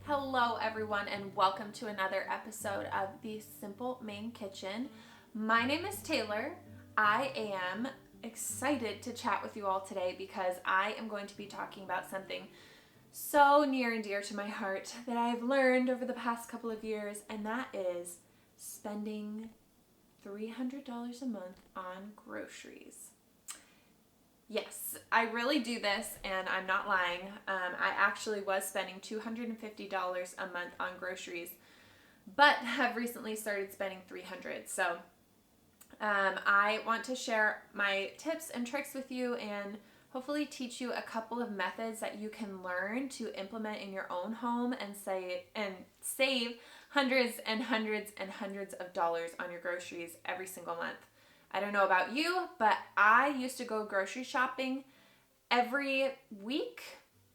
Hello everyone and welcome to another episode of the Simple Main Kitchen. My name is Taylor. I am excited to chat with you all today because I am going to be talking about something so near and dear to my heart that I've learned over the past couple of years, and that is spending $300 a month on groceries. Yes, I really do this, and I'm not lying. I actually was spending $250 a month on groceries, but have recently started spending $300. So I want to share my tips and tricks with you and hopefully teach you a couple of methods that you can learn to implement in your own home and save hundreds and hundreds and hundreds of dollars on your groceries every single month. I don't know about you, but I used to go grocery shopping every week,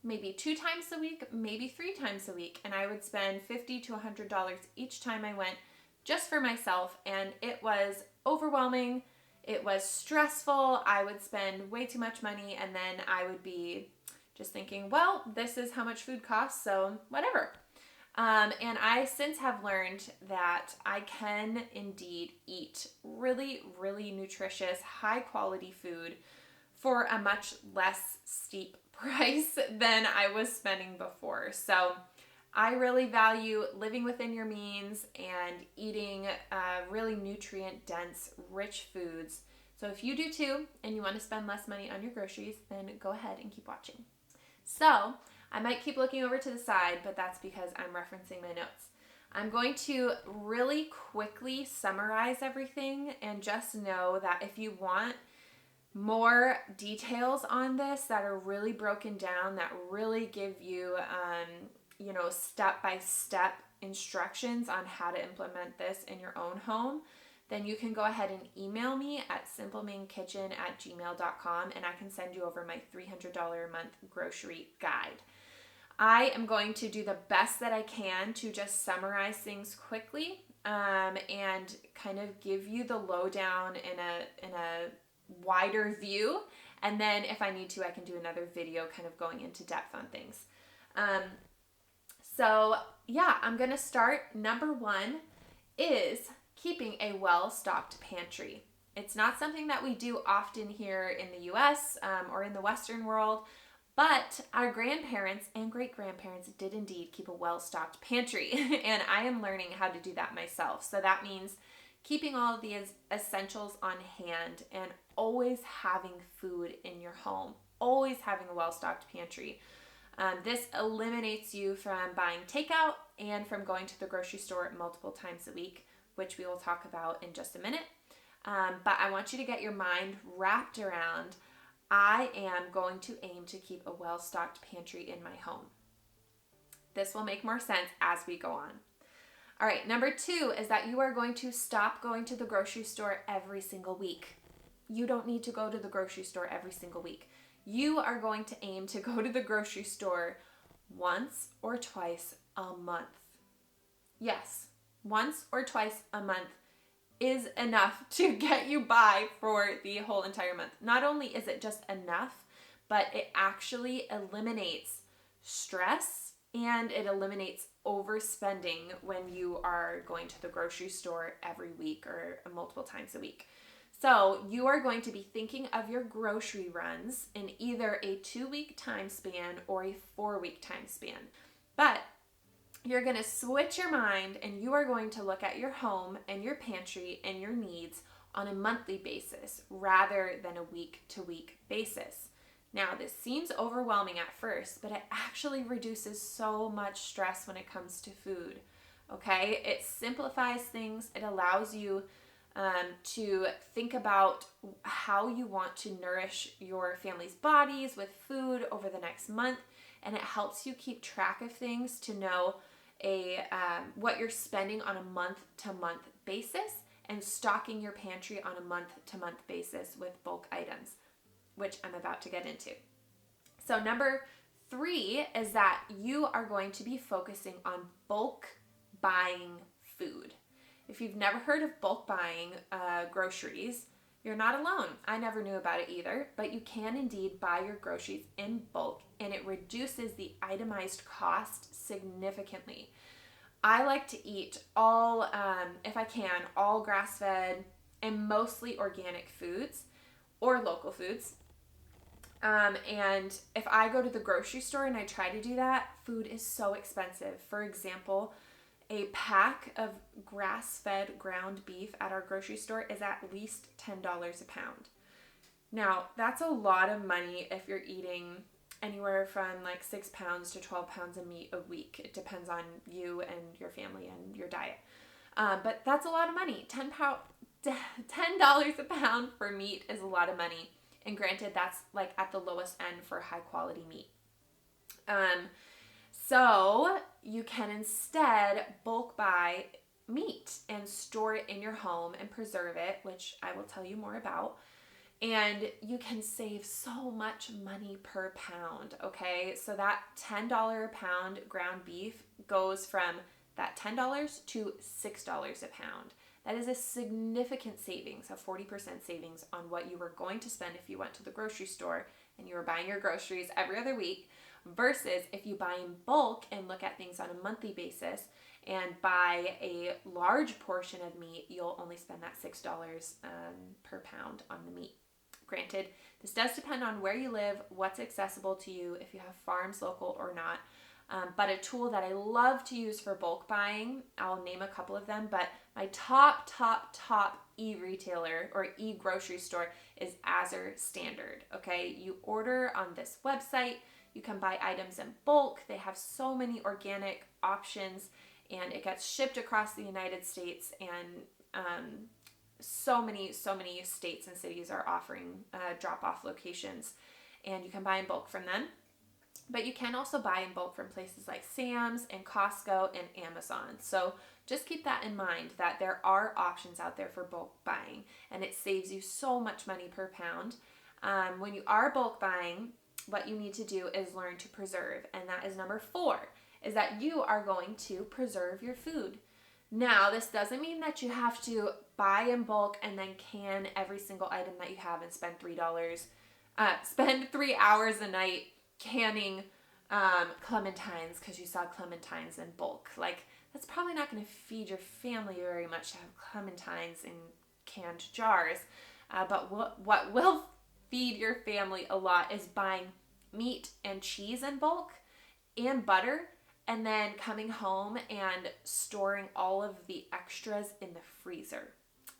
maybe 2 times a week, maybe 3 times a week, and I would spend $50 to $100 each time I went just for myself, and it was overwhelming. It was stressful. I would spend way too much money, and then I would be just thinking, well, this is how much food costs, so whatever. And I since have learned that I can indeed eat really, really nutritious, high quality food for a much less steep price than I was spending before. So I really value living within your means and eating really nutrient dense, rich foods. So if you do too, and you want to spend less money on your groceries, then go ahead and keep watching. So I might keep looking over to the side, but that's because I'm referencing my notes. I'm going to really quickly summarize everything, and just know that if you want more details on this that are really broken down, that really give you, step-by-step instructions on how to implement this in your own home, then you can go ahead and email me at simplemainkitchen@gmail.com, and I can send you over my $300 a month grocery guide. I am going to do the best that I can to just summarize things quickly and kind of give you the lowdown in a wider view. And then if I need to, I can do another video kind of going into depth on things. I'm going to start. Number 1 is keeping a well-stocked pantry. It's not something that we do often here in the US or in the Western world, but our grandparents and great-grandparents did indeed keep a well-stocked pantry, and I am learning how to do that myself. So that means keeping all of the essentials on hand and always having food in your home, always having a well-stocked pantry. This eliminates you from buying takeout and from going to the grocery store multiple times a week, which we will talk about in just a minute. But I want you to get your mind wrapped around, I am going to aim to keep a well-stocked pantry in my home. This will make more sense as we go on. All right, number 2 is that you are going to stop going to the grocery store every single week. You don't need to go to the grocery store every single week. You are going to aim to go to the grocery store once or twice a month. Yes, once or twice a month is enough to get you by for the whole entire month. Not only is it just enough, but it actually eliminates stress and it eliminates overspending when you are going to the grocery store every week or multiple times a week. So you are going to be thinking of your grocery runs in either a 2-week time span or a 4-week time span. But you're going to switch your mind and you are going to look at your home and your pantry and your needs on a monthly basis rather than a week-to-week basis. Now, this seems overwhelming at first, but it actually reduces so much stress when it comes to food, okay? It simplifies things. It allows you to think about how you want to nourish your family's bodies with food over the next month, and it helps you keep track of things to know what you're spending on a month-to-month basis and stocking your pantry on a month-to-month basis with bulk items, which I'm about to get into. So number 3 is that you are going to be focusing on bulk buying food. If you've never heard of bulk buying groceries, You're not alone. I never knew about it either, but you can indeed buy your groceries in bulk and it reduces the itemized cost significantly. I like to eat all, if I can, all grass-fed and mostly organic foods or local foods. And if I go to the grocery store and I try to do that, food is so expensive. For example, a pack of grass-fed ground beef at our grocery store is at least $10 a pound. Now, that's a lot of money if you're eating anywhere from like 6 pounds to 12 pounds of meat a week. It depends on you and your family and your diet. But that's a lot of money. $10 a pound for meat is a lot of money. And granted, that's like at the lowest end for high quality meat. So you can instead bulk buy meat and store it in your home and preserve it, which I will tell you more about. And you can save so much money per pound, okay? So that $10 a pound ground beef goes from that $10 to $6 a pound. That is a significant savings, a 40% savings on what you were going to spend if you went to the grocery store and you were buying your groceries every other week, versus if you buy in bulk and look at things on a monthly basis and buy a large portion of meat, you'll only spend that $6 per pound on the meat. Granted, this does depend on where you live, what's accessible to you, if you have farms local or not. But a tool that I love to use for bulk buying, I'll name a couple of them, but my top e-retailer or e-grocery store is Azure Standard, okay? You order on this website, you can buy items in bulk. They have so many organic options and it gets shipped across the United States, and so many states and cities are offering drop-off locations, and you can buy in bulk from them. But you can also buy in bulk from places like Sam's and Costco and Amazon. So just keep that in mind, that there are options out there for bulk buying, and it saves you so much money per pound. When you are bulk buying, what you need to do is learn to preserve, and that is number 4, is that you are going to preserve your food. Now, this doesn't mean that you have to buy in bulk and then can every single item that you have and spend spend 3 hours a night canning clementines because you saw clementines in bulk. Like, that's probably not going to feed your family very much to have clementines in canned jars. But what will feed your family a lot is buying meat and cheese in bulk and butter, and then coming home and storing all of the extras in the freezer,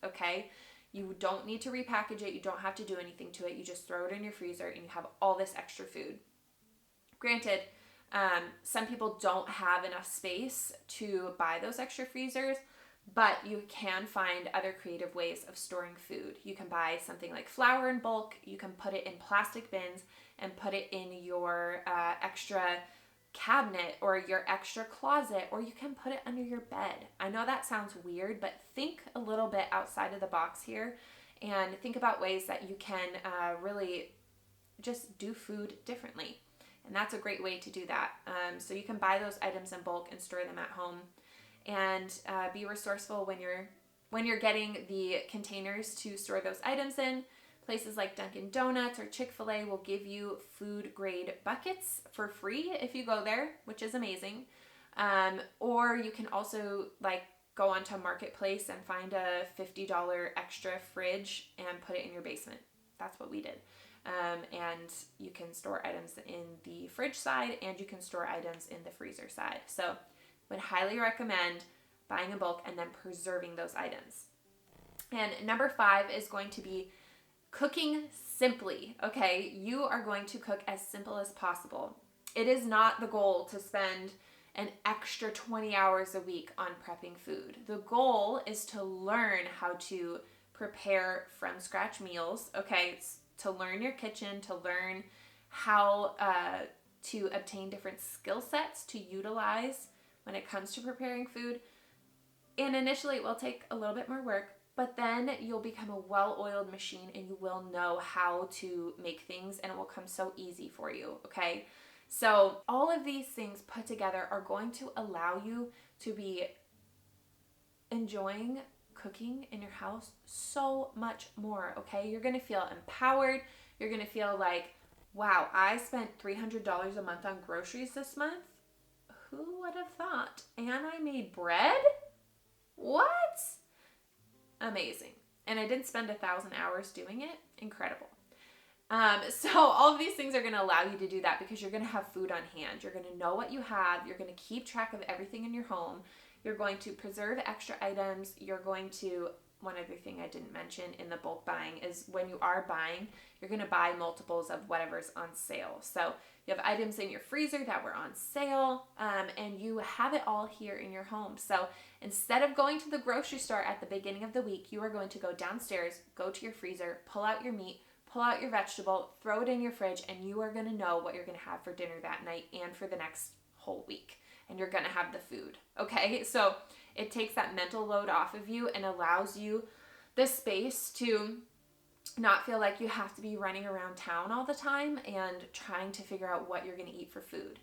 okay? You don't need to repackage it. You don't have to do anything to it. You just throw it in your freezer and you have all this extra food. Granted, some people don't have enough space to buy those extra freezers, but you can find other creative ways of storing food. You can buy something like flour in bulk. You can put it in plastic bins and put it in your extra cabinet or your extra closet, or you can put it under your bed. I know that sounds weird, but think a little bit outside of the box here and think about ways that you can really just do food differently. And that's a great way to do that. So you can buy those items in bulk and store them at home, and be resourceful when you're getting the containers to store those items in. Places like Dunkin' Donuts or Chick-fil-A will give you food grade buckets for free if you go there, which is amazing. Or you can also go onto a marketplace and find a $50 extra fridge and put it in your basement. That's what we did. And you can store items in the fridge side and you can store items in the freezer side. So would highly recommend buying in bulk and then preserving those items. And number 5 is going to be cooking simply, okay? You are going to cook as simple as possible. It is not the goal to spend an extra 20 hours a week on prepping food. The goal is to learn how to prepare from scratch meals, okay? It's to learn your kitchen, to learn how to obtain different skill sets to utilize when it comes to preparing food. And initially it will take a little bit more work, but then you'll become a well-oiled machine and you will know how to make things and it will come so easy for you, okay? So all of these things put together are going to allow you to be enjoying cooking in your house so much more, okay? You're gonna feel empowered. You're gonna feel like, wow, I spent $300 a month on groceries this month. Who would have thought? And I made bread? What? Amazing. And I didn't spend 1,000 hours doing it. Incredible. So all of these things are going to allow you to do that because you're going to have food on hand. You're going to know what you have. You're going to keep track of everything in your home. You're going to preserve extra items. You're going to, one other thing I didn't mention in the bulk buying is when you are buying, you're going to buy multiples of whatever's on sale. So you have items in your freezer that were on sale, and you have it all here in your home. So instead of going to the grocery store at the beginning of the week, you are going to go downstairs, go to your freezer, pull out your meat, pull out your vegetable, throw it in your fridge, and you are going to know what you're going to have for dinner that night and for the next whole week. And you're going to have the food, okay? So it takes that mental load off of you and allows you the space to not feel like you have to be running around town all the time and trying to figure out what you're going to eat for food.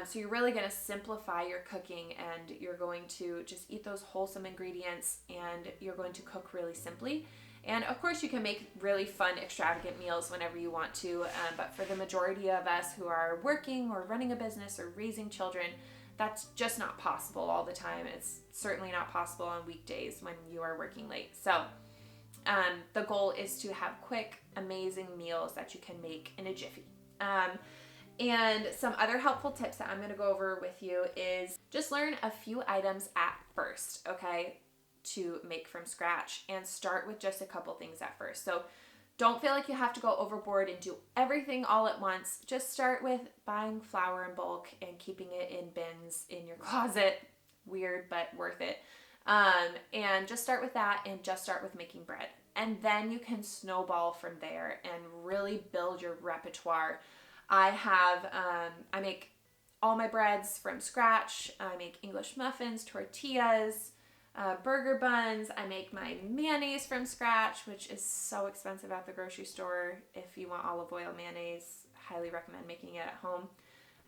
So you're really going to simplify your cooking, and you're going to just eat those wholesome ingredients, and you're going to cook really simply. And of course you can make really fun, extravagant meals whenever you want to, but for the majority of us who are working or running a business or raising children, that's just not possible all the time. It's certainly not possible on weekdays when you are working late. So the goal is to have quick, amazing meals that you can make in a jiffy. And some other helpful tips that I'm going to go over with you is just learn a few items at first, okay, to make from scratch, and start with just a couple things at first. So don't feel like you have to go overboard and do everything all at once. Just start with buying flour in bulk and keeping it in bins in your closet. Weird, but worth it. And just start with that, and just start with making bread. And then you can snowball from there and really build your repertoire. I make all my breads from scratch. I make English muffins, tortillas, burger buns. I make my mayonnaise from scratch, which is so expensive at the grocery store. If you want olive oil mayonnaise, highly recommend making it at home.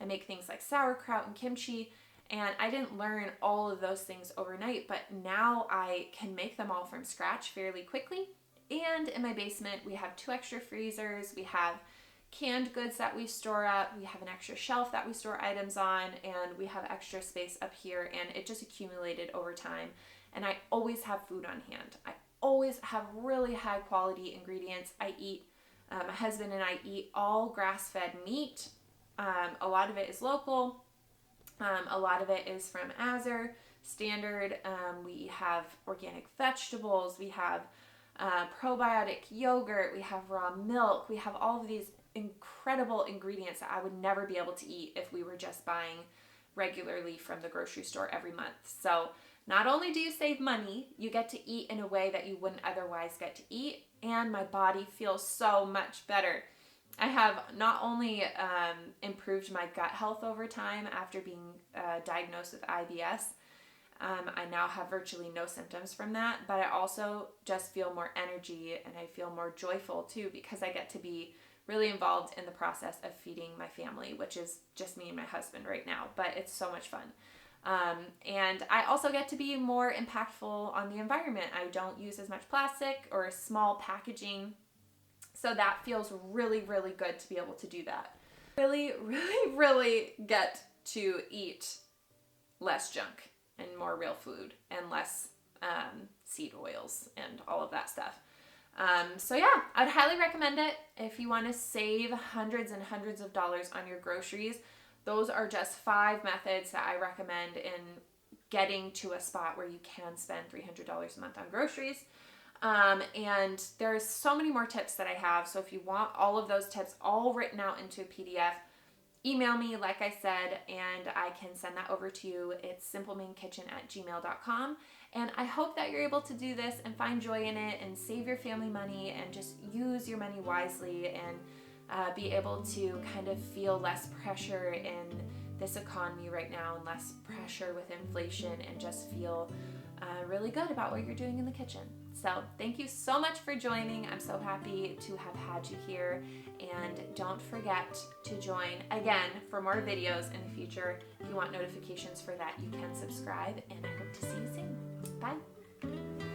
I make things like sauerkraut and kimchi, and I didn't learn all of those things overnight, but now I can make them all from scratch fairly quickly. And in my basement, we have 2 extra freezers. We have canned goods that we store up. We have an extra shelf that we store items on, and we have extra space up here, and it just accumulated over time. And I always have food on hand. I always have really high quality ingredients. My husband and I eat all grass-fed meat. A lot of it is local. A lot of it is from Azure Standard. We have organic vegetables. We have probiotic yogurt. We have raw milk. We have all of these incredible ingredients that I would never be able to eat if we were just buying regularly from the grocery store every month. So not only do you save money, you get to eat in a way that you wouldn't otherwise get to eat, and my body feels so much better. I have not only improved my gut health over time after being diagnosed with IBS. I now have virtually no symptoms from that, but I also just feel more energy, and I feel more joyful too, because I get to be really involved in the process of feeding my family, which is just me and my husband right now, but it's so much fun. And I also get to be more impactful on the environment. I don't use as much plastic or small packaging, so that feels really, really good to be able to do that. Really, really, really get to eat less junk and more real food and less seed oils and all of that stuff. So yeah, I'd highly recommend it if you want to save hundreds and hundreds of dollars on your groceries. Those are just 5 methods that I recommend in getting to a spot where you can spend $300 a month on groceries. And there's so many more tips that I have. So if you want all of those tips all written out into a PDF, email me, like I said, and I can send that over to you. It's simplemankitchen@gmail.com. And I hope that you're able to do this and find joy in it and save your family money and just use your money wisely and be able to kind of feel less pressure in this economy right now and less pressure with inflation, and just feel really good about what you're doing in the kitchen. So thank you so much for joining. I'm so happy to have had you here, and don't forget to join again for more videos in the future. If you want notifications for that, you can subscribe, and I hope to see you soon. Bye.